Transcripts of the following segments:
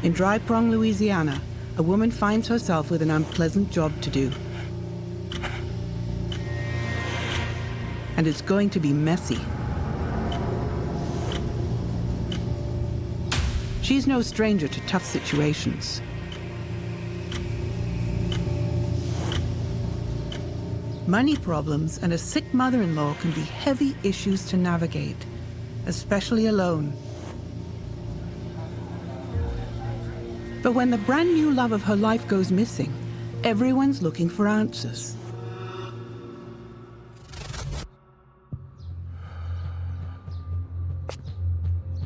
In Dry Prong, Louisiana, a woman finds herself with an unpleasant job to do. And it's going to be messy. She's no stranger to tough situations. Money problems and a sick mother-in-law can be heavy issues to navigate, especially alone. But when the brand new love of her life goes missing, everyone's looking for answers.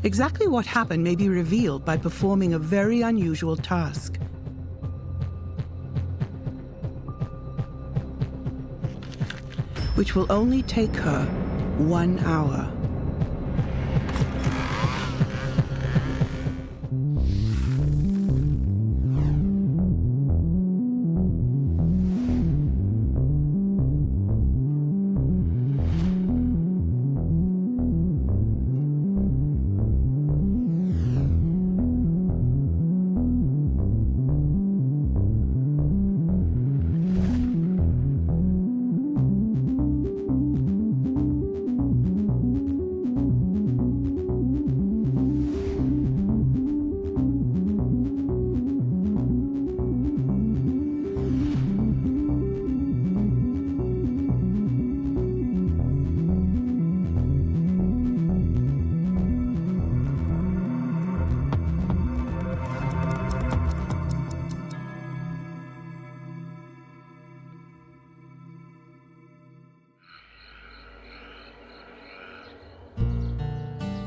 Exactly what happened may be revealed by performing a very unusual task. Which will only take her 1 hour.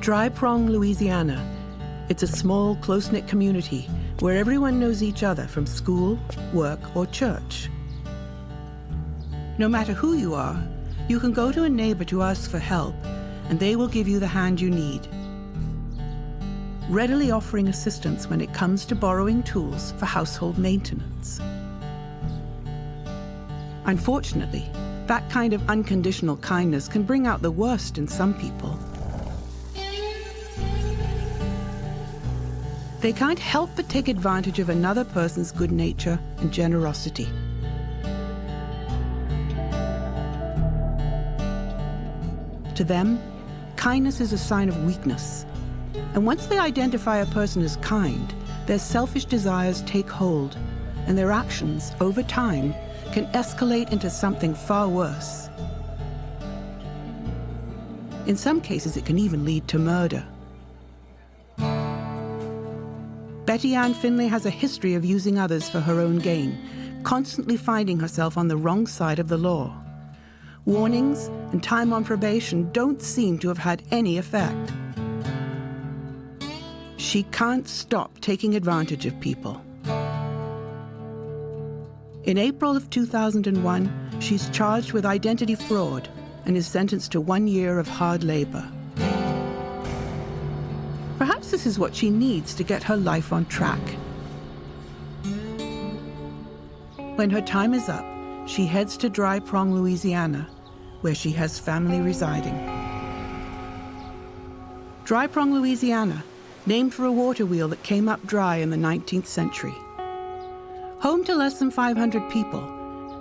Dry Prong, Louisiana. It's a small, close-knit community where everyone knows each other from school, work, or church. No matter who you are, you can go to a neighbor to ask for help, and they will give you the hand you need, readily offering assistance when it comes to borrowing tools for household maintenance. Unfortunately, that kind of unconditional kindness can bring out the worst in some people. They can't help but take advantage of another person's good nature and generosity. To them, kindness is a sign of weakness. And once they identify a person as kind, their selfish desires take hold, and their actions, over time, can escalate into something far worse. In some cases, it can even lead to murder. Betty Ann Findlay has a history of using others for her own gain, constantly finding herself on the wrong side of the law. Warnings and time on probation don't seem to have had any effect. She can't stop taking advantage of people. In April of 2001, she's charged with identity fraud and is sentenced to 1 year of hard labor. Perhaps this is what she needs to get her life on track. When her time is up, she heads to Dry Prong, Louisiana, where she has family residing. Dry Prong, Louisiana, named for a water wheel that came up dry in the 19th century. Home to less than 500 people,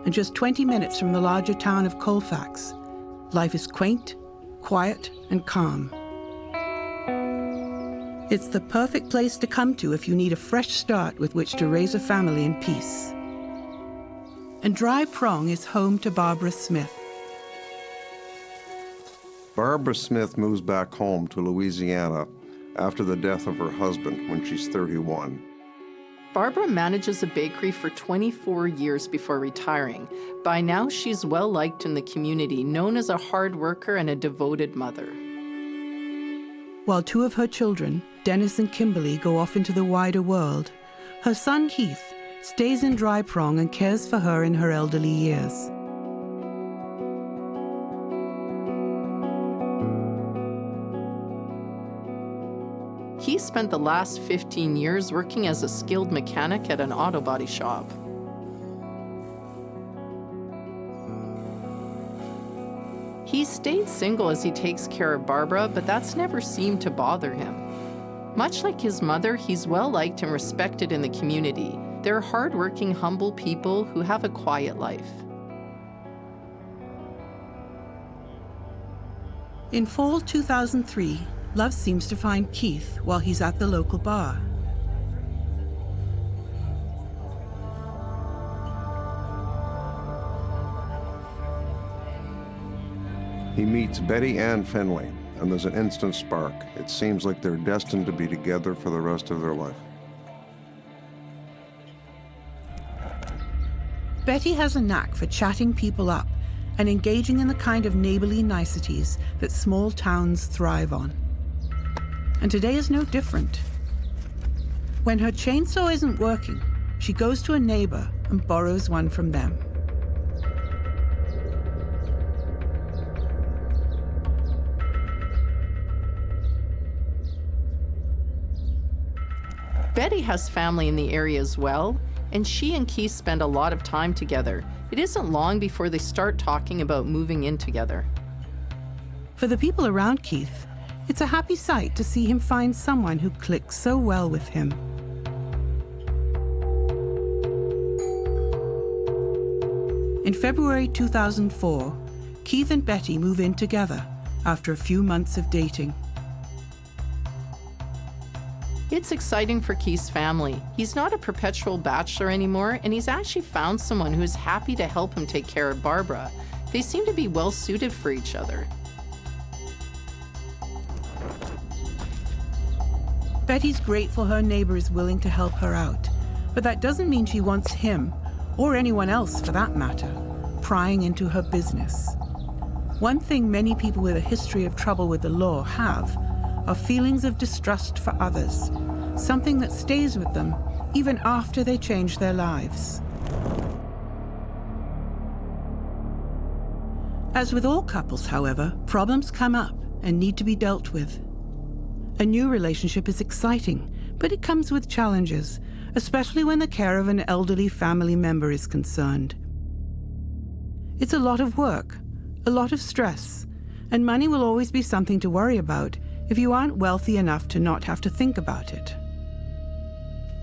and just 20 minutes from the larger town of Colfax, life is quaint, quiet, and calm. It's the perfect place to come to if you need a fresh start with which to raise a family in peace. And Dry Prong is home to Barbara Smith. Barbara Smith moves back home to Louisiana after the death of her husband when she's 31. Barbara manages a bakery for 24 years before retiring. By now, she's well-liked in the community, known as a hard worker and a devoted mother. While two of her children, Dennis and Kimberly, go off into the wider world, her son Keith stays in Dry Prong and cares for her in her elderly years. He spent the last 15 years working as a skilled mechanic at an auto body shop. He stayed single as he takes care of Barbara, but that's never seemed to bother him. Much like his mother, he's well-liked and respected in the community. They're hardworking, humble people who have a quiet life. In fall 2003, Love seems to find Keith while he's at the local bar. He meets Betty Ann Findlay, and there's an instant spark. It seems like they're destined to be together for the rest of their life. Betty has a knack for chatting people up and engaging in the kind of neighborly niceties that small towns thrive on. And today is no different. When her chainsaw isn't working, she goes to a neighbor and borrows one from them. Betty has family in the area as well, and she and Keith spend a lot of time together. It isn't long before they start talking about moving in together. For the people around Keith, it's a happy sight to see him find someone who clicks so well with him. In February 2004, Keith and Betty move in together after a few months of dating. It's exciting for Keith's family. He's not a perpetual bachelor anymore, and he's actually found someone who's happy to help him take care of Barbara. They seem to be well suited for each other. Betty's grateful her neighbor is willing to help her out, but that doesn't mean she wants him, or anyone else for that matter, prying into her business. One thing many people with a history of trouble with the law have are feelings of distrust for others, something that stays with them even after they change their lives. As with all couples, however, problems come up and need to be dealt with. A new relationship is exciting, but it comes with challenges, especially when the care of an elderly family member is concerned. It's a lot of work, a lot of stress, and money will always be something to worry about if you aren't wealthy enough to not have to think about it.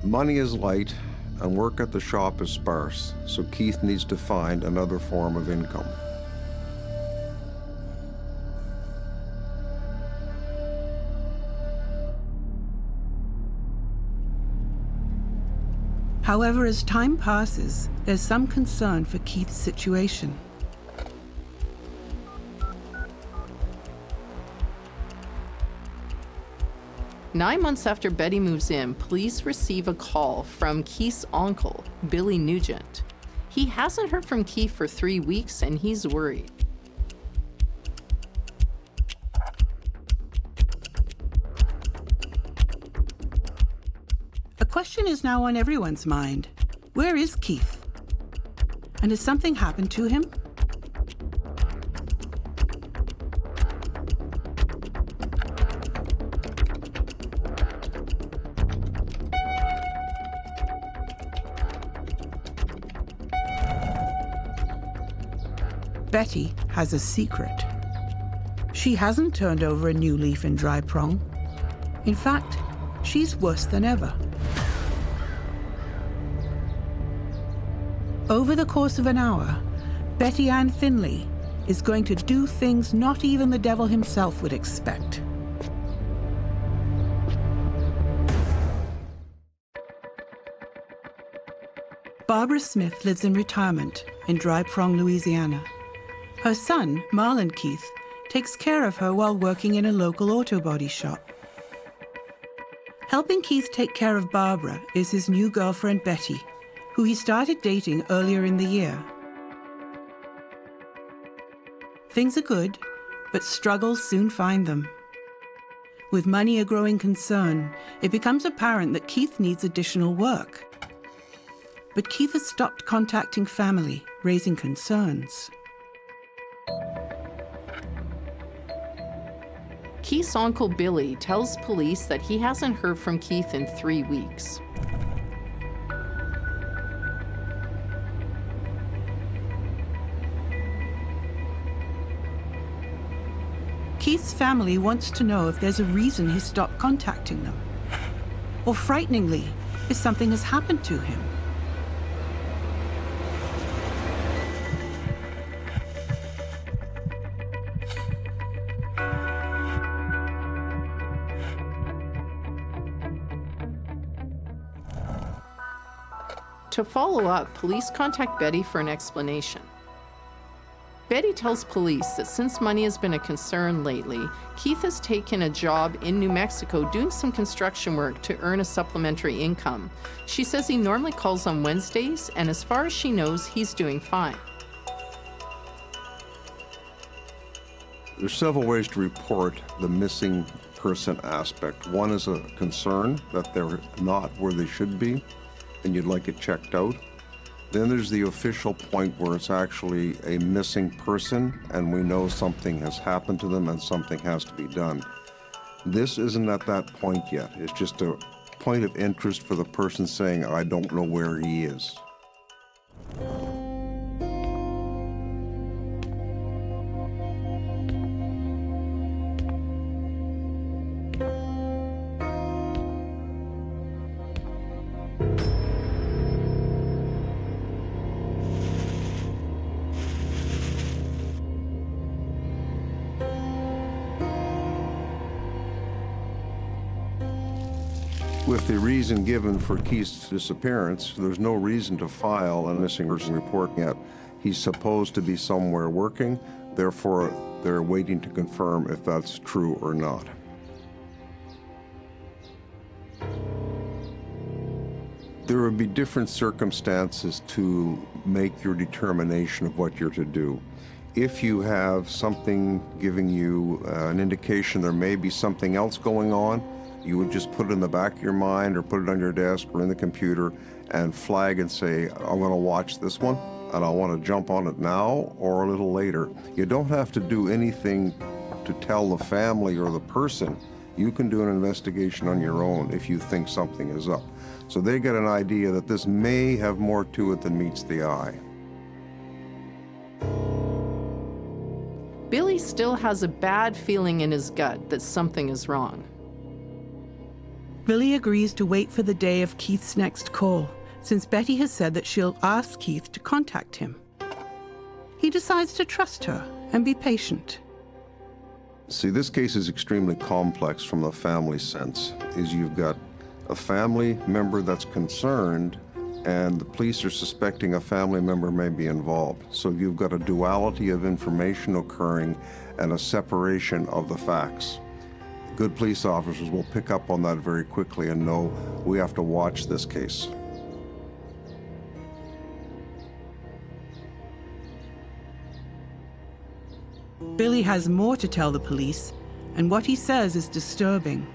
Money is light, and work at the shop is sparse, so Keith needs to find another form of income. However, as time passes, there's some concern for Keith's situation. Nine months after Betty moves in, police receive a call from Keith's uncle, Billy Nugent. He hasn't heard from Keith for 3 weeks, and he's worried. A question is now on everyone's mind. Where is Keith? And has something happened to him? Betty has a secret. She hasn't turned over a new leaf in Dry Prong. In fact, she's worse than ever. Over the course of an hour, Betty Ann Findlay is going to do things not even the devil himself would expect. Barbara Smith lives in retirement in Dry Prong, Louisiana. Her son, Marlon Keith, takes care of her while working in a local auto body shop. Helping Keith take care of Barbara is his new girlfriend, Betty, who he started dating earlier in the year. Things are good, but struggles soon find them. With money a growing concern, it becomes apparent that Keith needs additional work. But Keith has stopped contacting family, raising concerns. Keith's uncle Billy tells police that he hasn't heard from Keith in 3 weeks. Keith's family wants to know if there's a reason he stopped contacting them. or frighteningly, if something has happened to him. To follow up, police contact Betty for an explanation. Betty tells police that since money has been a concern lately, Keith has taken a job in New Mexico doing some construction work to earn a supplementary income. She says he normally calls on Wednesdays, and as far as she knows, he's doing fine. There's several ways to report the missing person aspect. One is a concern that they're not where they should be, and you'd like it checked out. Then there's the official point where it's actually a missing person and we know something has happened to them and something has to be done. This isn't at that point yet. It's just a point of interest for the person saying, I don't know where he is. With the reason given for Keith's disappearance, there's no reason to file a missing person report yet. He's supposed to be somewhere working, therefore they're waiting to confirm if that's true or not. There would be different circumstances to make your determination of what you're to do. If you have something giving you an indication there may be something else going on, you would just put it in the back of your mind or put it on your desk or in the computer and flag and say, I'm going to watch this one and I want to jump on it now or a little later. You don't have to do anything to tell the family or the person. You can do an investigation on your own if you think something is up. So they get an idea that this may have more to it than meets the eye. Billy still has a bad feeling in his gut that something is wrong. Billy agrees to wait for the day of Keith's next call, since Betty has said that she'll ask Keith to contact him. He decides to trust her and be patient. See, this case is extremely complex from the family sense. You've got a family member that's concerned, and the police are suspecting a family member may be involved. So you've got a duality of information occurring and a separation of the facts. Good police officers will pick up on that very quickly and know we have to watch this case. Billy has more to tell the police, and what he says is disturbing.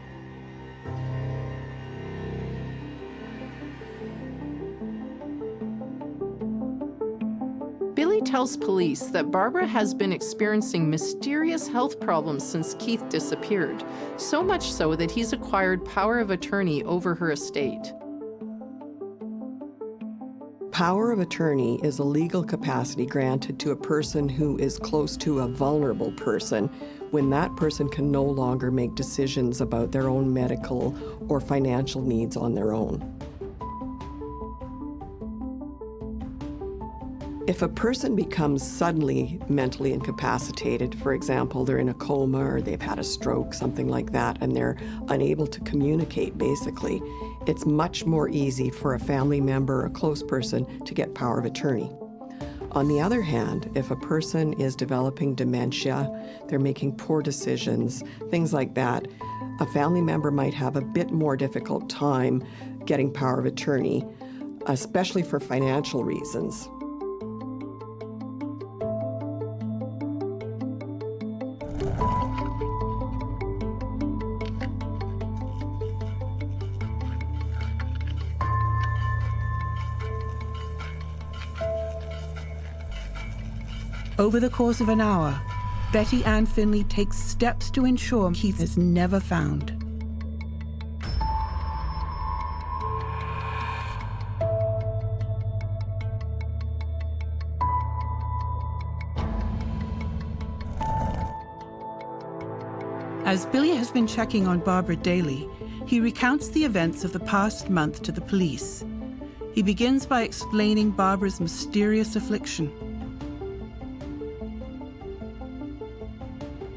Billy tells police that Barbara has been experiencing mysterious health problems since Keith disappeared, so much so that he's acquired power of attorney over her estate. Power of attorney is a legal capacity granted to a person who is close to a vulnerable person when that person can no longer make decisions about their own medical or financial needs on their own. If a person becomes suddenly mentally incapacitated, for example, they're in a coma or they've had a stroke, something like that, and they're unable to communicate, basically, it's much more easy for a family member or a close person to get power of attorney. On the other hand, if a person is developing dementia, they're making poor decisions, things like that, a family member might have a bit more difficult time getting power of attorney, especially for financial reasons. Over the course of an hour, Betty Ann Findlay takes steps to ensure Keith is never found. As Billy has been checking on Barbara daily, he recounts the events of the past month to the police. He begins by explaining Barbara's mysterious affliction.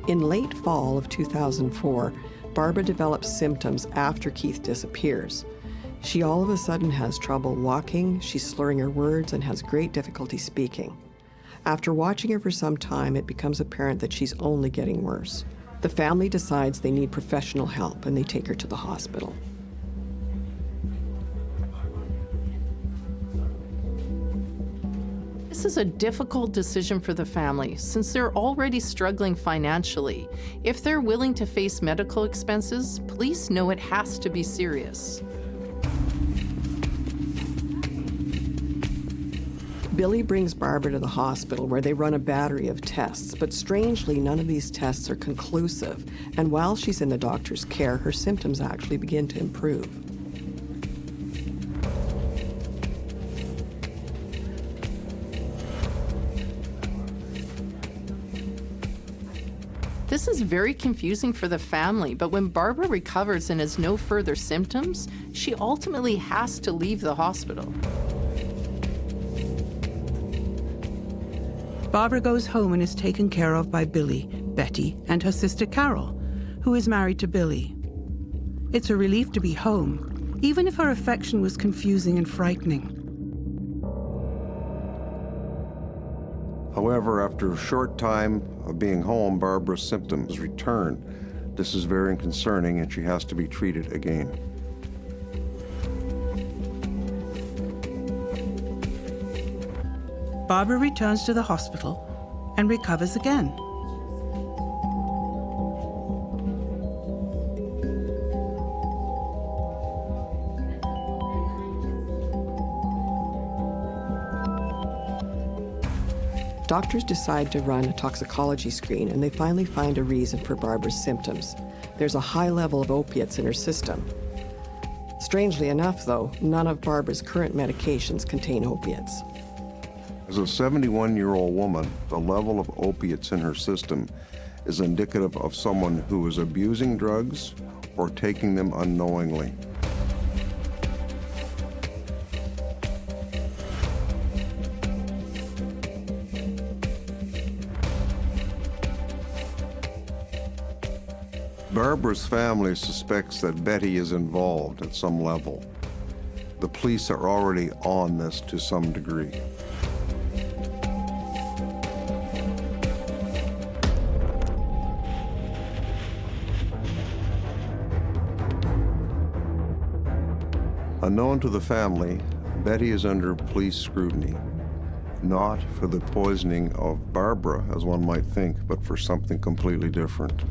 In late fall of 2004, Barbara develops symptoms after Keith disappears. She all of a sudden has trouble walking, she's slurring her words, and has great difficulty speaking. After watching her for some time, it becomes apparent that she's only getting worse. The family decides they need professional help, and they take her to the hospital. This is a difficult decision for the family since they're already struggling financially. If they're willing to face medical expenses, police know it has to be serious. Billy brings Barbara to the hospital where they run a battery of tests, but strangely, none of these tests are conclusive. And while she's in the doctor's care, her symptoms actually begin to improve. This is very confusing for the family, but when Barbara recovers and has no further symptoms, she ultimately has to leave the hospital. Barbara goes home and is taken care of by Billy, Betty, and her sister Carol, who is married to Billy. It's a relief to be home, even if her affection was confusing and frightening. However, after a short time of being home, Barbara's symptoms return. This is very concerning, and she has to be treated again. Barbara returns to the hospital and recovers again. Doctors decide to run a toxicology screen, and they finally find a reason for Barbara's symptoms. There's a high level of opiates in her system. Strangely enough, though, none of Barbara's current medications contain opiates. As a 71-year-old woman, the level of opiates in her system is indicative of someone who is abusing drugs or taking them unknowingly. Barbara's family suspects that Betty is involved at some level. The police are already on this to some degree. Unknown to the family, Betty is under police scrutiny, not for the poisoning of Barbara, as one might think, but for something completely different.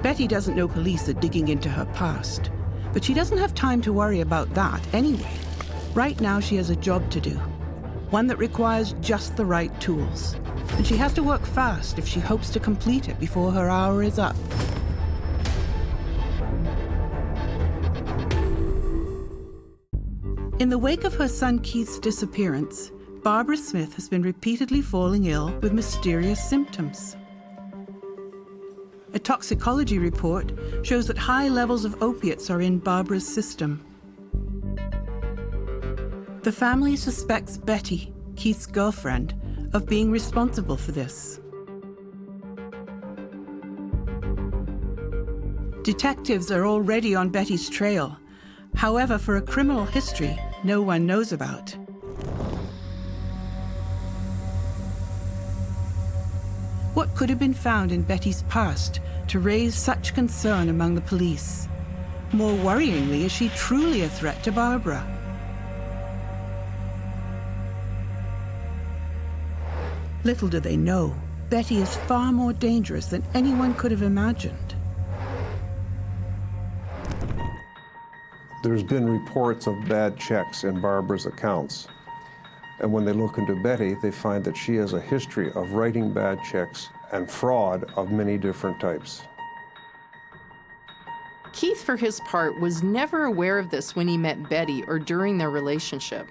Betty doesn't know police are digging into her past, but she doesn't have time to worry about that anyway. Right now she has a job to do, one that requires just the right tools. And she has to work fast if she hopes to complete it before her hour is up. In the wake of her son Keith's disappearance, Barbara Smith has been repeatedly falling ill with mysterious symptoms. A toxicology report shows that high levels of opiates are in Barbara's system. The family suspects Betty, Keith's girlfriend, of being responsible for this. Detectives are already on Betty's trail. However, for a criminal history no one knows about. What could have been found in Betty's past to raise such concern among the police? More worryingly, is she truly a threat to Barbara? Little do they know, Betty is far more dangerous than anyone could have imagined. There's been reports of bad checks in Barbara's accounts. And when they look into Betty, they find that she has a history of writing bad checks and fraud of many different types. Keith, for his part, was never aware of this when he met Betty or during their relationship.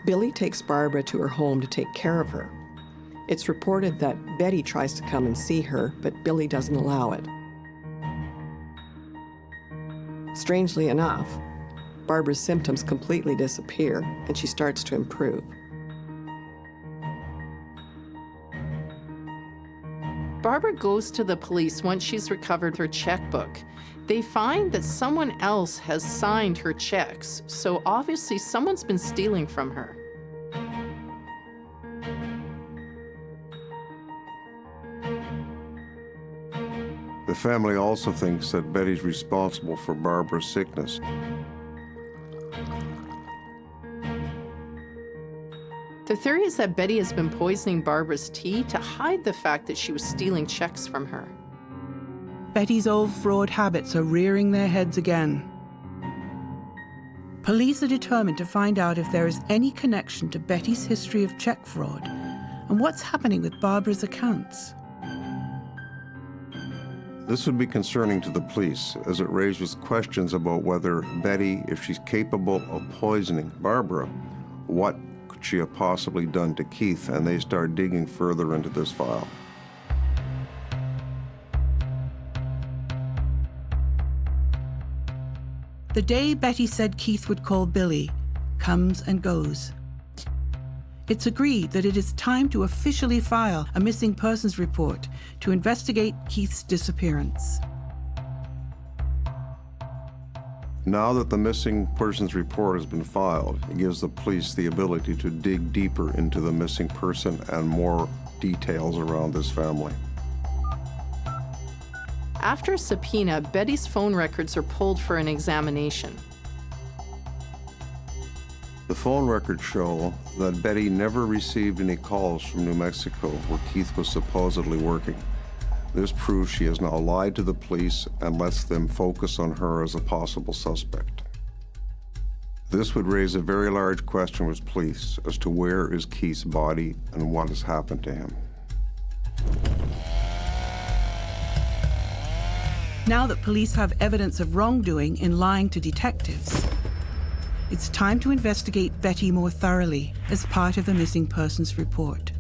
Billy takes Barbara to her home to take care of her. It's reported that Betty tries to come and see her, but Billy doesn't allow it. Strangely enough, Barbara's symptoms completely disappear and she starts to improve. Barbara goes to the police once she's recovered her checkbook. They find that someone else has signed her checks, so obviously someone's been stealing from her. The family also thinks that Betty's responsible for Barbara's sickness. The theory is that Betty has been poisoning Barbara's tea to hide the fact that she was stealing checks from her. Betty's old fraud habits are rearing their heads again. Police are determined to find out if there is any connection to Betty's history of check fraud and what's happening with Barbara's accounts. This would be concerning to the police, as it raises questions about whether Betty, if she's capable of poisoning Barbara, what could she have possibly done to Keith? And they start digging further into this file. The day Betty said Keith would call Billy comes and goes. It's agreed that it is time to officially file a missing persons report to investigate Keith's disappearance. Now that the missing persons report has been filed, it gives the police the ability to dig deeper into the missing person and more details around this family. After a subpoena, Betty's phone records are pulled for an examination. The phone records show that Betty never received any calls from New Mexico, where Keith was supposedly working. This proves she has now lied to the police and lets them focus on her as a possible suspect. This would raise a very large question with police as to where is Keith's body and what has happened to him. Now that police have evidence of wrongdoing in lying to detectives, it's time to investigate Betty more thoroughly as part of the missing persons report.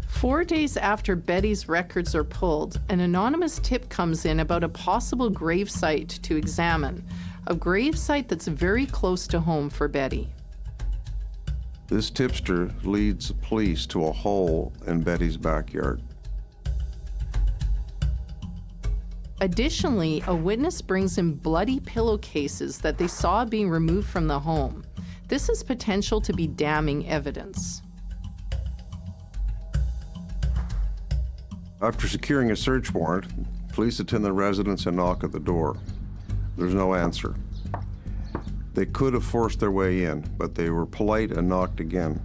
4 days after Betty's records are pulled, an anonymous tip comes in about a possible gravesite to examine, a gravesite that's very close to home for Betty. This tipster leads police to a hole in Betty's backyard. Additionally, a witness brings in bloody pillowcases that they saw being removed from the home. This is potential to be damning evidence. After securing a search warrant, police attend the residence and knock at the door. There's no answer. They could have forced their way in, but they were polite and knocked again.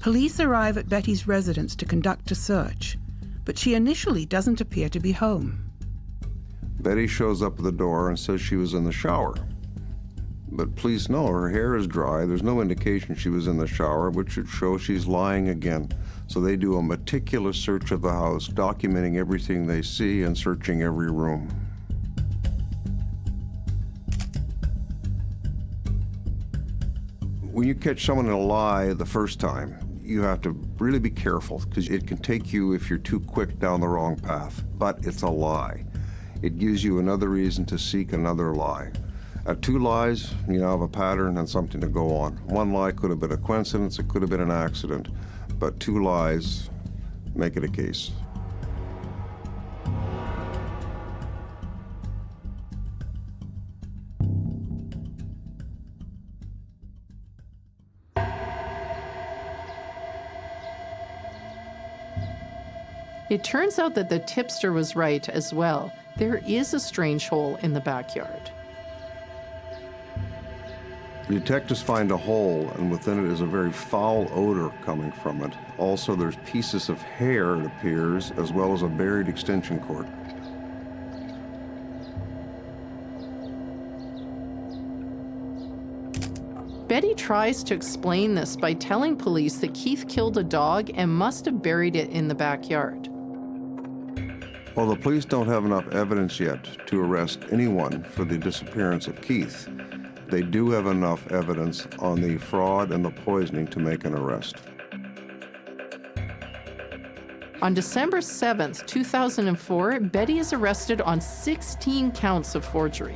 Police arrive at Betty's residence to conduct a search, but she initially doesn't appear to be home. Betty shows up at the door and says she was in the shower. But police know her hair is dry. There's no indication she was in the shower, which should show she's lying again. So they do a meticulous search of the house, documenting everything they see and searching every room. When you catch someone in a lie the first time, you have to really be careful, because it can take you, if you're too quick, down the wrong path. But it's a lie. It gives you another reason to seek another lie. At 2 lies, you now have a pattern and something to go on. 1 lie could have been a coincidence, it could have been an accident, but 2 lies make it a case. It turns out that the tipster was right as well. There is a strange hole in the backyard. The detectives find a hole, and within it is a very foul odor coming from it. Also, there's pieces of hair, it appears, as well as a buried extension cord. Betty tries to explain this by telling police that Keith killed a dog and must have buried it in the backyard. Well, the police don't have enough evidence yet to arrest anyone for the disappearance of Keith. They do have enough evidence on the fraud and the poisoning to make an arrest. On December 7th, 2004, Betty is arrested on 16 counts of forgery.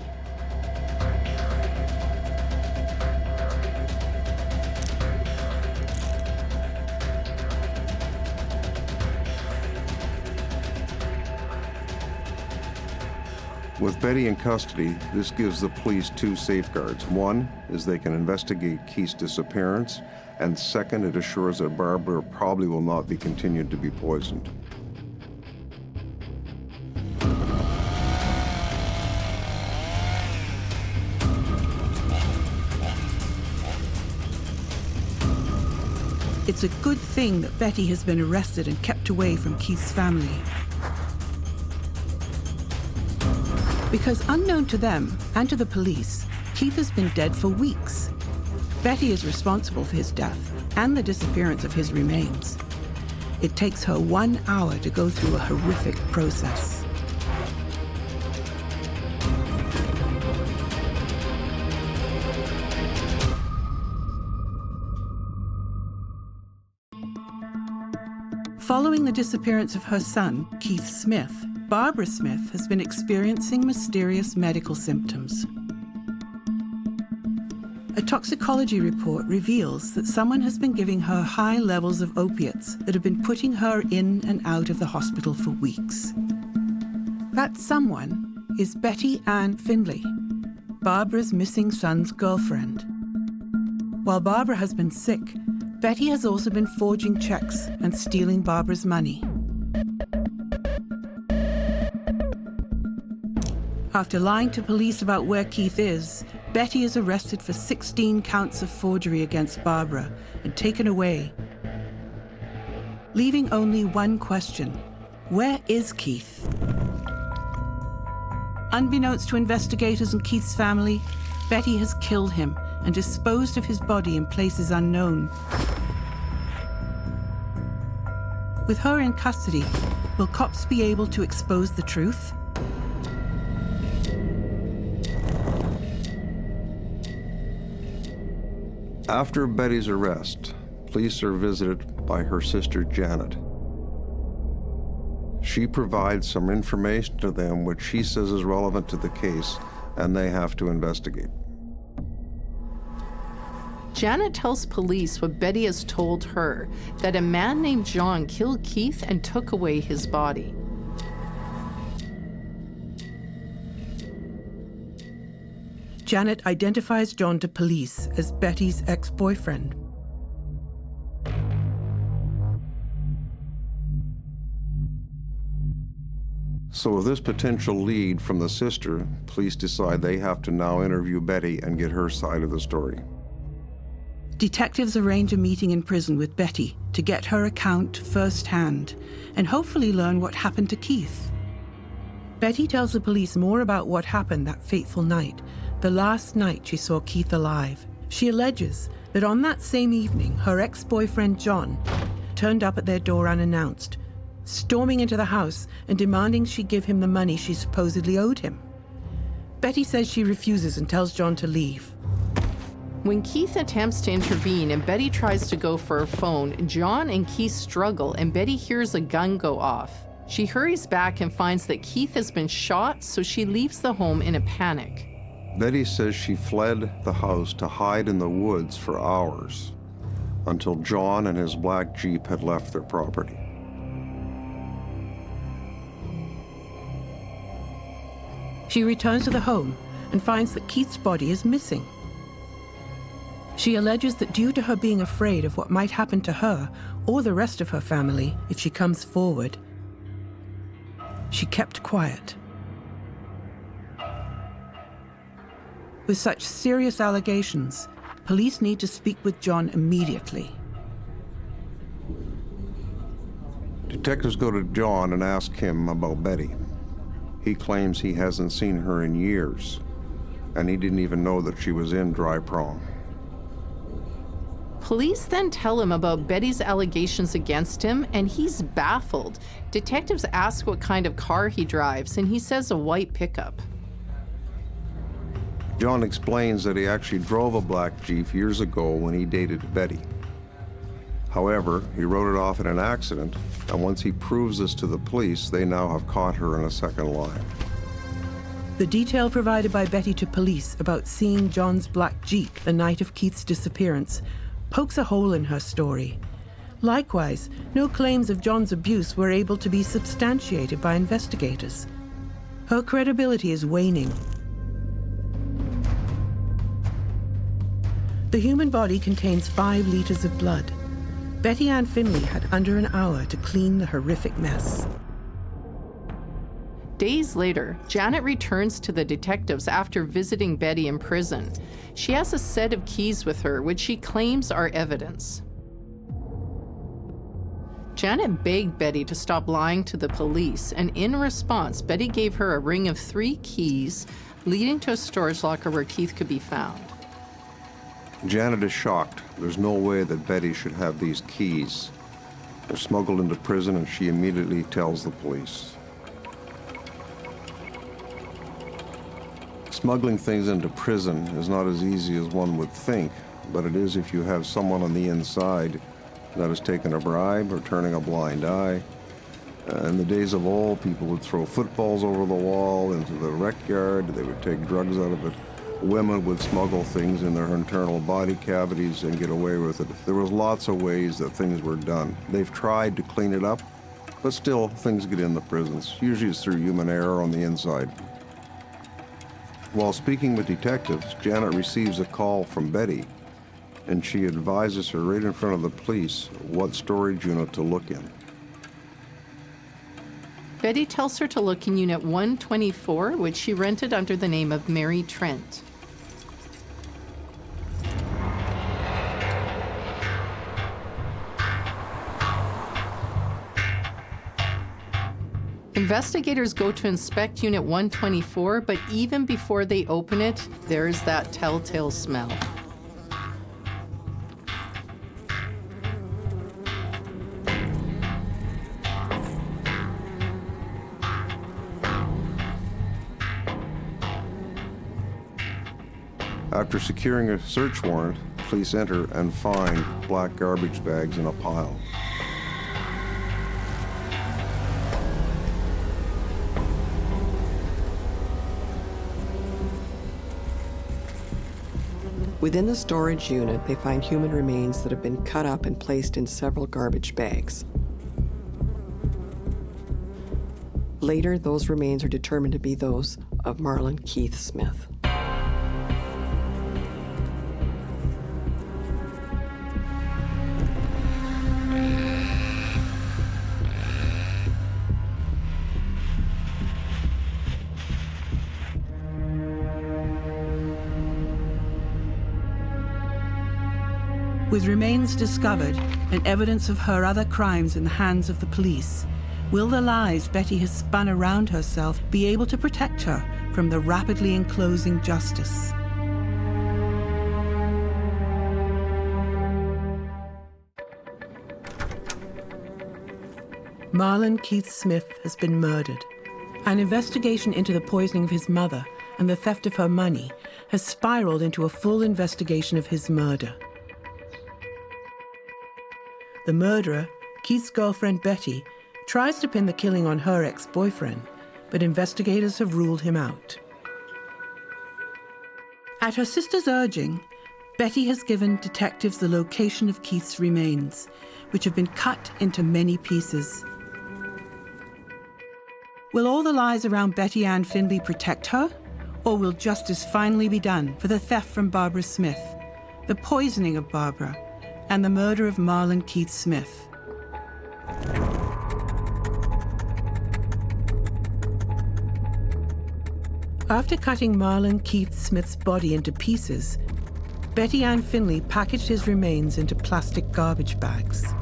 With Betty in custody, this gives the police two safeguards. One is they can investigate Keith's disappearance, and second, it assures that Barbara probably will not be continued to be poisoned. It's a good thing that Betty has been arrested and kept away from Keith's family. Because unknown to them and to the police, Keith has been dead for weeks. Betty is responsible for his death and the disappearance of his remains. It takes her 1 hour to go through a horrific process. Following the disappearance of her son, Keith Smith, Barbara Smith has been experiencing mysterious medical symptoms. A toxicology report reveals that someone has been giving her high levels of opiates that have been putting her in and out of the hospital for weeks. That someone is Betty Ann Findlay, Barbara's missing son's girlfriend. While Barbara has been sick, Betty has also been forging checks and stealing Barbara's money. After lying to police about where Keith is, Betty is arrested for 16 counts of forgery against Barbara and taken away, leaving only one question: where is Keith? Unbeknownst to investigators and Keith's family, Betty has killed him and disposed of his body in places unknown. With her in custody, will cops be able to expose the truth? After Betty's arrest, police are visited by her sister Janet. She provides some information to them which she says is relevant to the case, and they have to investigate. Janet tells police what Betty has told her, that a man named John killed Keith and took away his body. Janet identifies John to police as Betty's ex-boyfriend. So with this potential lead from the sister, police decide they have to now interview Betty and get her side of the story. Detectives arrange a meeting in prison with Betty to get her account firsthand and hopefully learn what happened to Keith. Betty tells the police more about what happened that fateful night, the last night she saw Keith alive. She alleges that on that same evening, her ex-boyfriend John turned up at their door unannounced, storming into the house and demanding she give him the money she supposedly owed him. Betty says she refuses and tells John to leave. When Keith attempts to intervene and Betty tries to go for her phone, John and Keith struggle and Betty hears a gun go off. She hurries back and finds that Keith has been shot, so she leaves the home in a panic. Betty says she fled the house to hide in the woods for hours until John and his black Jeep had left their property. She returns to the home and finds that Keith's body is missing. She alleges that due to her being afraid of what might happen to her or the rest of her family if she comes forward, she kept quiet. With such serious allegations, police need to speak with John immediately. Detectives go to John and ask him about Betty. He claims he hasn't seen her in years, and he didn't even know that she was in Dry Prong. Police then tell him about Betty's allegations against him, and he's baffled. Detectives ask what kind of car he drives, and he says a white pickup. John explains that he actually drove a black Jeep years ago when he dated Betty. However, he wrote it off in an accident, and once he proves this to the police, they now have caught her in a second lie. The detail provided by Betty to police about seeing John's black Jeep the night of Keith's disappearance pokes a hole in her story. Likewise, no claims of John's abuse were able to be substantiated by investigators. Her credibility is waning. The human body contains 5 liters of blood. Betty Ann Findlay had under an hour to clean the horrific mess. Days later, Janet returns to the detectives after visiting Betty in prison. She has a set of keys with her, which she claims are evidence. Janet begged Betty to stop lying to the police, and in response, Betty gave her a ring of 3 keys leading to a storage locker where Keith could be found. Janet is shocked. There's no way that Betty should have these keys. They're smuggled into prison, and she immediately tells the police. Smuggling things into prison is not as easy as one would think, but it is if you have someone on the inside that has taken a bribe or turning a blind eye. In the days of old, people would throw footballs over the wall into the rec yard. They would take drugs out of it. Women would smuggle things in their internal body cavities and get away with it. There was lots of ways that things were done. They've tried to clean it up, but still things get in the prisons. Usually it's through human error on the inside. While speaking with detectives, Janet receives a call from Betty, and she advises her right in front of the police what storage unit to look in. Betty tells her to look in Unit 124, which she rented under the name of Mary Trent. Investigators go to inspect Unit 124, but even before they open it, there's that telltale smell. After securing a search warrant, police enter and find black garbage bags in a pile. Within the storage unit, they find human remains that have been cut up and placed in several garbage bags. Later, those remains are determined to be those of Marlon Keith Smith. With remains discovered and evidence of her other crimes in the hands of the police, will the lies Betty has spun around herself be able to protect her from the rapidly enclosing justice? Marlon Keith Smith has been murdered. An investigation into the poisoning of his mother and the theft of her money has spiraled into a full investigation of his murder. The murderer, Keith's girlfriend Betty, tries to pin the killing on her ex-boyfriend, but investigators have ruled him out. At her sister's urging, Betty has given detectives the location of Keith's remains, which have been cut into many pieces. Will all the lies around Betty Ann Findlay protect her? Or will justice finally be done for the theft from Barbara Smith, the poisoning of Barbara, and the murder of Marlon Keith Smith? After cutting Marlon Keith Smith's body into pieces, Betty Ann Findlay packaged his remains into plastic garbage bags.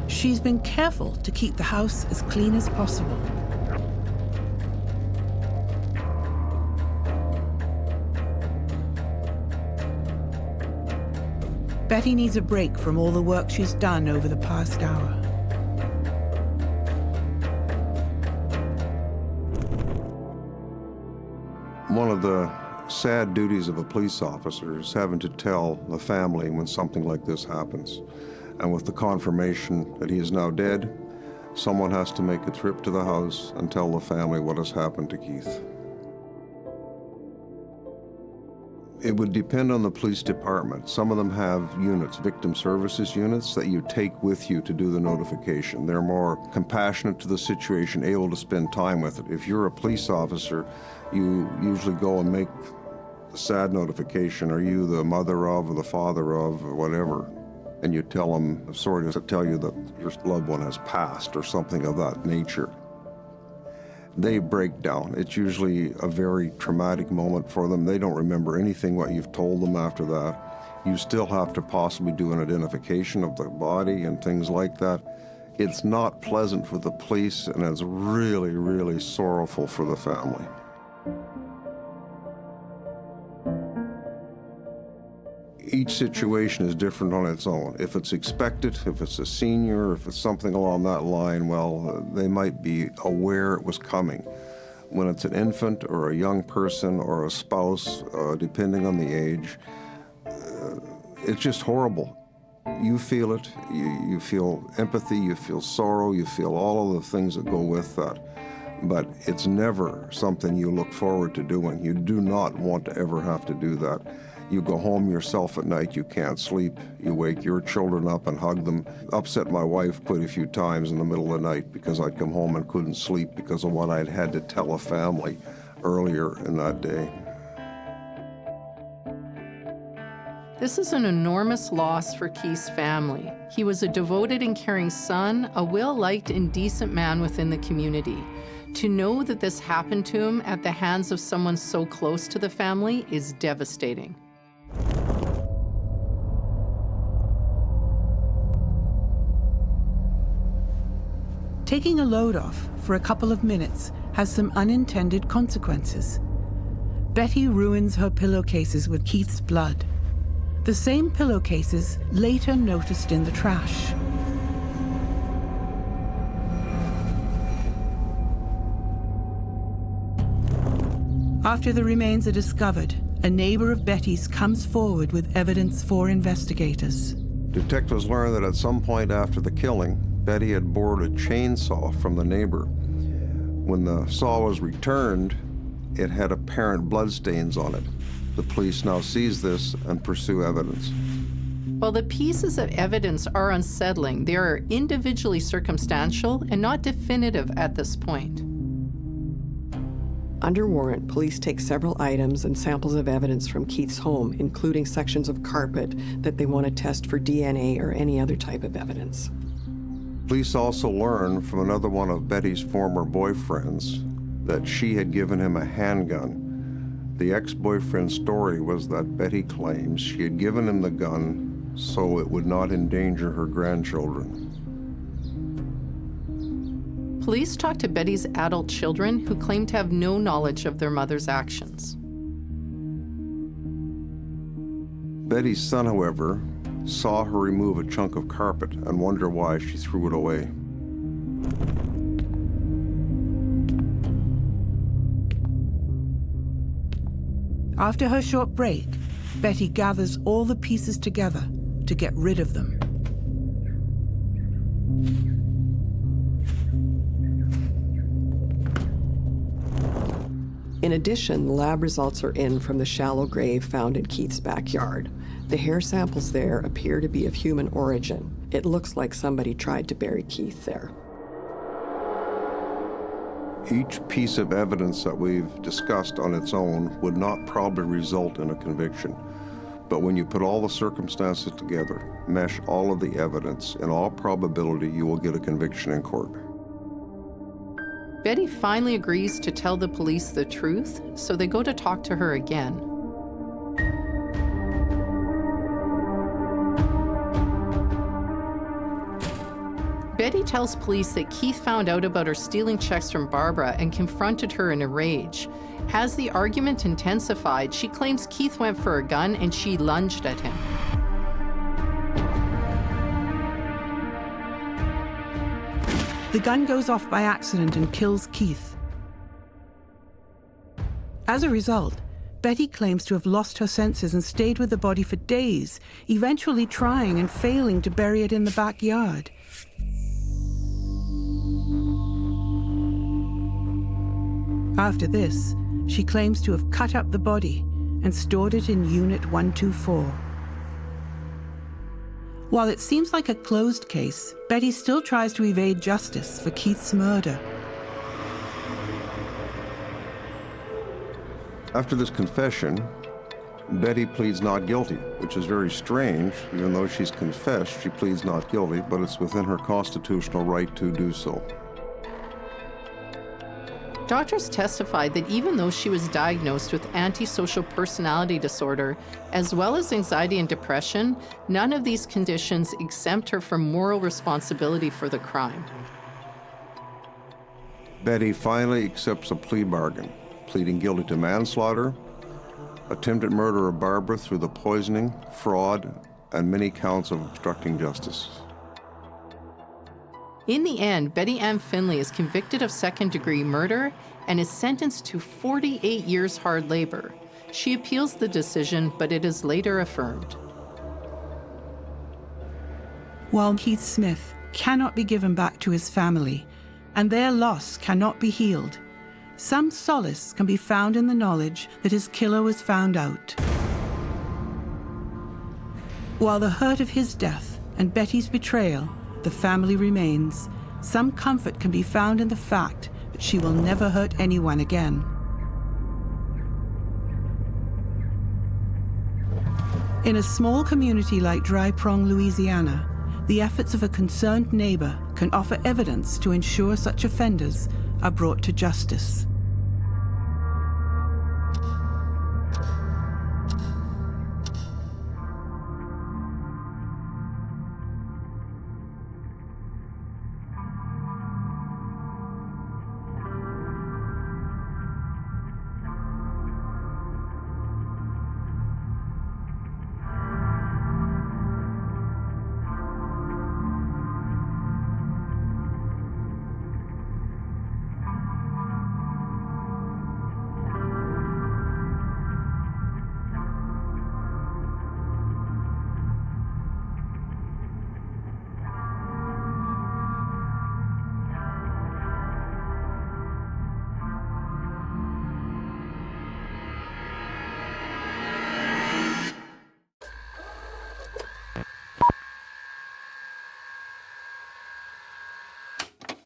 She's been careful to keep the house as clean as possible. Betty needs a break from all the work she's done over the past hour. One of the sad duties of a police officer is having to tell the family when something like this happens. And with the confirmation that he is now dead, someone has to make a trip to the house and tell the family what has happened to Keith. It would depend on the police department. Some of them have units, victim services units, that you take with you to do the notification. They're more compassionate to the situation, able to spend time with it. If you're a police officer, you usually go and make the sad notification. Are you the mother of, or the father of, or whatever? And you tell them, sorry to tell you that your loved one has passed, or something of that nature. They break down. It's usually a very traumatic moment for them. They don't remember anything what you've told them after that. You still have to possibly do an identification of the body and things like that. It's not pleasant for the police, and it's really, really sorrowful for the family. Each situation is different on its own. If it's expected, if it's a senior, if it's something along that line, well, they might be aware it was coming. When it's an infant or a young person or a spouse, depending on the age, it's just horrible. You feel it, you feel empathy, you feel sorrow, you feel all of the things that go with that. But it's never something you look forward to doing. You do not want to ever have to do that. You go home yourself at night, you can't sleep. You wake your children up and hug them. Upset my wife quite a few times in the middle of the night because I'd come home and couldn't sleep because of what I'd had to tell a family earlier in that day. This is an enormous loss for Keith's family. He was a devoted and caring son, a well-liked and decent man within the community. To know that this happened to him at the hands of someone so close to the family is devastating. Taking a load off for a couple of minutes has some unintended consequences. Betty ruins her pillowcases with Keith's blood. The same pillowcases later noticed in the trash. After the remains are discovered, a neighbor of Betty's comes forward with evidence for investigators. Detectives learned that at some point after the killing, Betty had borrowed a chainsaw from the neighbor. When the saw was returned, it had apparent bloodstains on it. The police now seize this and pursue evidence. While the pieces of evidence are unsettling, they are individually circumstantial and not definitive at this point. Under warrant, police take several items and samples of evidence from Keith's home, including sections of carpet that they want to test for DNA or any other type of evidence. Police also learn from another one of Betty's former boyfriends that she had given him a handgun. The ex-boyfriend's story was that Betty claims she had given him the gun so it would not endanger her grandchildren. Police talked to Betty's adult children who claimed to have no knowledge of their mother's actions. Betty's son, however, saw her remove a chunk of carpet and wonder why she threw it away. After her short break, Betty gathers all the pieces together to get rid of them. In addition, lab results are in from the shallow grave found in Keith's backyard. The hair samples there appear to be of human origin. It looks like somebody tried to bury Keith there. Each piece of evidence that we've discussed on its own would not probably result in a conviction. But when you put all the circumstances together, mesh all of the evidence, in all probability you will get a conviction in court. Betty finally agrees to tell the police the truth, so they go to talk to her again. Betty tells police that Keith found out about her stealing checks from Barbara and confronted her in a rage. As the argument intensified, she claims Keith went for a gun and she lunged at him. The gun goes off by accident and kills Keith. As a result, Betty claims to have lost her senses and stayed with the body for days, eventually trying and failing to bury it in the backyard. After this, she claims to have cut up the body and stored it in Unit 124. While it seems like a closed case, Betty still tries to evade justice for Keith's murder. After this confession, Betty pleads not guilty, which is very strange. Even though she's confessed, she pleads not guilty, but it's within her constitutional right to do so. Doctors testified that even though she was diagnosed with antisocial personality disorder, as well as anxiety and depression, none of these conditions exempt her from moral responsibility for the crime. Betty finally accepts a plea bargain, pleading guilty to manslaughter, attempted murder of Barbara through the poisoning, fraud, and many counts of obstructing justice. In the end, Betty Ann Findlay is convicted of second-degree murder and is sentenced to 48 years hard labor. She appeals the decision, but it is later affirmed. While Keith Smith cannot be given back to his family, and their loss cannot be healed, some solace can be found in the knowledge that his killer was found out. While the hurt of his death and Betty's betrayal, the family remains, some comfort can be found in the fact that she will never hurt anyone again. In a small community like Dry Prong, Louisiana, the efforts of a concerned neighbor can offer evidence to ensure such offenders are brought to justice.